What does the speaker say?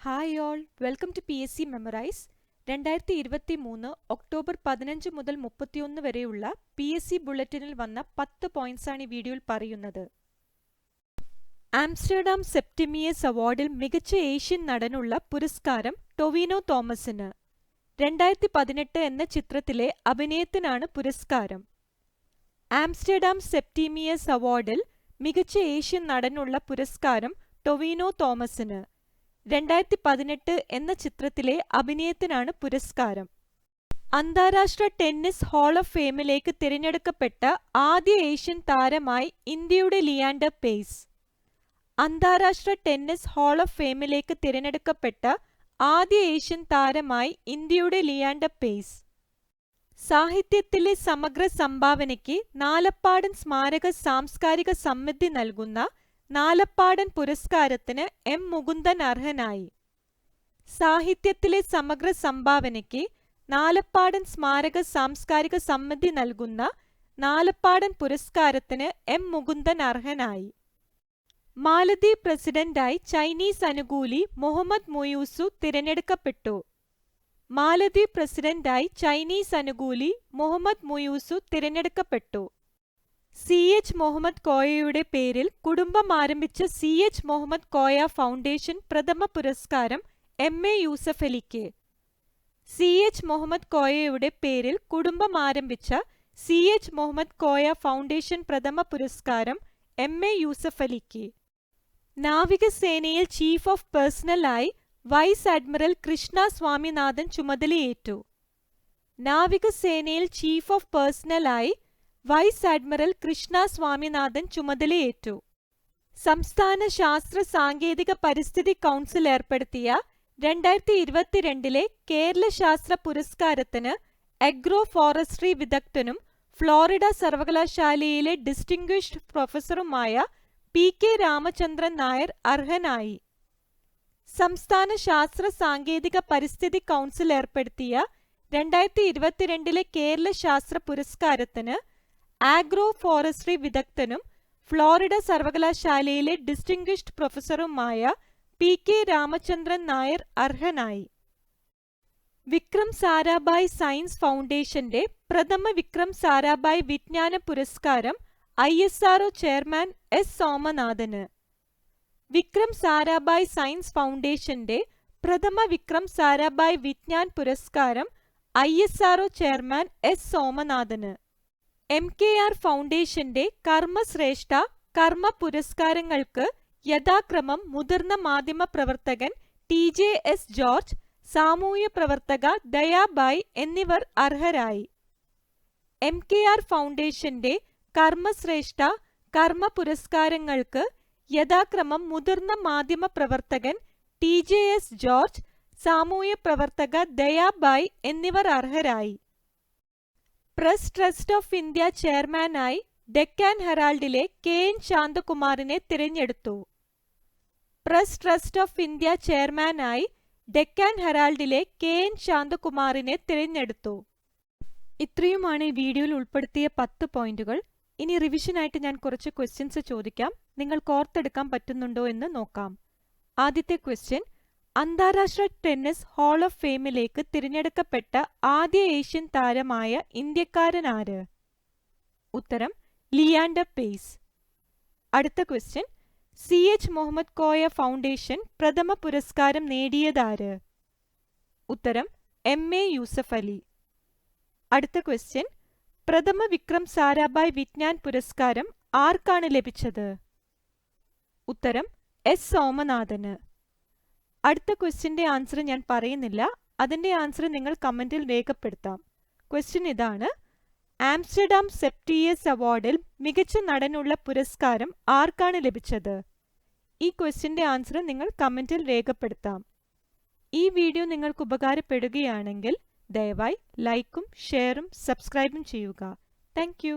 Hi all, welcome to PSC memorise. 2023 October 15 മുതൽ 31 വരെയുള്ള PSC ബുള്ളറ്റിനിൽ വന്ന 10 പോയിന്റ്സാണ് ഈ വീഡിയോയിൽ പറയുന്നത്. ആംസ്റ്റർഡാം സെപ്റ്റിമിയസ് അവാർഡിൽ മികച്ച ഏഷ്യൻ നടനുള്ള പുരസ്കാരം ടൊവിനോ തോമസിന്. 2018 എന്ന ചിത്രത്തിലെ അഭിനയത്തിനാണ് പുരസ്കാരം. ആംസ്റ്റർഡാം സെപ്റ്റിമിയസ് അവാർഡിൽ മികച്ച ഏഷ്യൻ നടനുള്ള പുരസ്കാരം ടൊവിനോ തോമസിന്. 2018 എന്ന ചിത്രത്തിലെ അഭിനയത്തിനാണ് പുരസ്കാരം. അന്താരാഷ്ട്ര ടെന്നീസ് ഹാൾ ഓഫ് ഫെയിമിലേക്ക് തിരഞ്ഞെടുക്കപ്പെട്ട ആദ്യ ഏഷ്യൻ താരമായി ഇന്ത്യയുടെ ലിയാൻഡർ പേസ്. അന്താരാഷ്ട്ര ടെന്നീസ് ഹാൾ ഓഫ് ഫെയിമിലേക്ക് തിരഞ്ഞെടുക്കപ്പെട്ട ആദ്യ ഏഷ്യൻ താരമായി ഇന്ത്യയുടെ ലിയാൻഡർ പേസ്. സാഹിത്യത്തിലെ സമഗ്ര സംഭാവനയ്ക്ക് നാലപ്പാടൻ സ്മാരക സാംസ്കാരിക സമിതി നൽകുന്ന നാലപ്പാടൻ പുരസ്കാരത്തിന് M. മുകുന്ദൻ അർഹനായി. സാഹിത്യത്തിലെ സമഗ്ര സംഭാവനയ്ക്ക് നാലപ്പാടൻ സ്മാരക സാംസ്കാരിക സമിതി നൽകുന്ന നാലപ്പാടൻ പുരസ്കാരത്തിന് M. മുകുന്ദൻ അർഹനായി. മാലദ്വീപ് പ്രസിഡന്റായി ചൈനീസ് അനുകൂലി മുഹമ്മദ് മുയൂസു തിരഞ്ഞെടുക്കപ്പെട്ടു. മാലദ്വീപ് പ്രസിഡന്റായി ചൈനീസ് അനുകൂലി മുഹമ്മദ് മുയൂസു തിരഞ്ഞെടുക്കപ്പെട്ടു. CH മുഹമ്മദ് കോയയുടെ പേരിൽ കുടുംബം ആരംഭിച്ച CH മുഹമ്മദ് കോയ ഫൗണ്ടേഷൻ പ്രഥമ പുരസ്കാരം MA യൂസഫലിക്ക്. CH മുഹമ്മദ് കോയയുടെ പേരിൽ കുടുംബം ആരംഭിച്ച CH മുഹമ്മദ് കോയ ഫൗണ്ടേഷൻ പ്രഥമ പുരസ്കാരം MA യൂസഫലിക്ക്. നാവികസേനയിൽ ചീഫ് ഓഫ് പേഴ്സണലായി വൈസ് അഡ്മിറൽ കൃഷ്ണ സ്വാമിനാഥൻ ചുമതലയേറ്റു. നാവികസേനയിൽ ചീഫ് ഓഫ് പേഴ്സണലായി വൈസ് അഡ്മിറൽ കൃഷ്ണ സ്വാമിനാഥൻ ചുമതലയേറ്റു. സംസ്ഥാന ശാസ്ത്ര സാങ്കേതിക പരിസ്ഥിതി കൗൺസിൽ ഏർപ്പെടുത്തിയ 2022 കേരള ശാസ്ത്ര പുരസ്കാരത്തിന് അഗ്രോ ഫോറസ്ട്രി വിദഗ്ധനും ഫ്ലോറിഡ സർവകലാശാലയിലെ ഡിസ്റ്റിംഗ്വിഷ്ഡ് പ്രൊഫസറുമായ PK രാമചന്ദ്രൻ നായർ അർഹനായി. സംസ്ഥാന ശാസ്ത്ര സാങ്കേതിക പരിസ്ഥിതി കൗൺസിൽ ഏർപ്പെടുത്തിയ 2022 കേരള ശാസ്ത്ര പുരസ്കാരത്തിന് ആഗ്രോ ഫോറസ്ട്രി വിദഗ്ധനും ഫ്ലോറിഡ സർവകലാശാലയിലെ ഡിസ്റ്റിംഗ്വിഷ്ഡ് പ്രൊഫസറുമായ PK രാമചന്ദ്രൻ നായർ അർഹനായി. വിക്രം സാരാഭായ് സയൻസ് ഫൗണ്ടേഷന്റെ പ്രഥമ വിക്രം സാരാഭായ് വിജ്ഞാന പുരസ്കാരം ISRO ചെയർമാൻ S. സോമനാഥന്. വിക്രം സാരാഭായ് സയൻസ് ഫൗണ്ടേഷന്റെ പ്രഥമ വിക്രം സാരാഭായ് വിജ്ഞാൻ പുരസ്കാരം ISRO ചെയർമാൻ S. സോമനാഥന്. MKR ഫൗണ്ടേഷന്റെ കർമ്മശ്രേഷ്ഠ കർമ്മ പുരസ്കാരങ്ങൾക്ക് യഥാക്രമം മുതിർന്ന മാധ്യമ പ്രവർത്തകൻ TJS ജോർജ്, സാമൂഹ്യ പ്രവർത്തക ദയാബായ് എന്നിവർ അർഹരായി. MKR ഫൗണ്ടേഷന്റെ കർമ്മശ്രേഷ്ഠ കർമ്മ പുരസ്കാരങ്ങൾക്ക് യഥാക്രമം മുതിർന്ന മാധ്യമ പ്രവർത്തകൻ TJS ജോർജ്, സാമൂഹ്യ പ്രവർത്തക ദയാബായ് എന്നിവർ അർഹരായി. പ്രസ് ട്രസ്റ്റ് ഓഫ് ഇന്ത്യ ചെയർമാനായി ഡെക്കാൻ ഹെറാൾഡിലെ KN ശാന്തകുമാറിനെ തിരഞ്ഞെടുത്തു. പ്രസ് ട്രസ്റ്റ് ഓഫ് ഇന്ത്യ ചെയർമാനായി ഡെക്കാൻ ഹെറാൾഡിലെ KN ശാന്തകുമാറിനെ തിരഞ്ഞെടുത്തു. ഇത്രയുമാണ് ഈ വീഡിയോയിൽ ഉൾപ്പെടുത്തിയ 10 പോയിന്റുകൾ. ഇനി റിവിഷനായിട്ട് ഞാൻ കുറച്ച് ക്വസ്റ്റ്യൻസ് ചോദിക്കാം. നിങ്ങൾക്ക് ഓർത്തെടുക്കാൻ പറ്റുന്നുണ്ടോ എന്ന് നോക്കാം. ആദ്യത്തെ ക്വസ്റ്റ്യൻ, അന്താരാഷ്ട്ര ടെന്നീസ് ഹാൾ ഓഫ് ഫെയിമിലേക്ക് തിരഞ്ഞെടുക്കപ്പെട്ട ആദ്യ ഏഷ്യൻ താരമായ ഇന്ത്യക്കാരനാര്? ഉത്തരം ലിയാൻഡർ പേസ്. അടുത്ത question, CH Muhammad Koya foundation പ്രഥമ പുരസ്കാരം നേടിയതാര്? ഉത്തരം MA യൂസഫലി. അടുത്ത ക്വസ്റ്റ്യൻ, പ്രഥമ വിക്രം സാരാഭായ് വിജ്ഞാൻ പുരസ്കാരം ആർക്കാണ് ലഭിച്ചത്? ഉത്തരം S. സോമനാഥന്. അടുത്ത ക്വസ്റ്റ്യന്റെ ആൻസർ ഞാൻ പറയുന്നില്ല, അതിന്റെ ആൻസർ നിങ്ങൾ കമന്റിൽ രേഖപ്പെടുത്താം. ക്വസ്റ്റ്യൻ ഇതാണ്, ആംസ്റ്റർഡാം സെപ്റ്റിയസ് അവാർഡിൽ മികച്ച നടനുള്ള പുരസ്കാരം ആർക്കാണ് ലഭിച്ചത്? ഈ ക്വസ്റ്റ്യന്റെ ആൻസർ നിങ്ങൾ കമന്റിൽ രേഖപ്പെടുത്താം. ഈ വീഡിയോ നിങ്ങൾക്ക് ഉപകാരപ്പെടുകയാണെങ്കിൽ ദയവായി ലൈക്കും ഷെയറും സബ്സ്ക്രൈബും ചെയ്യുക. Thank you.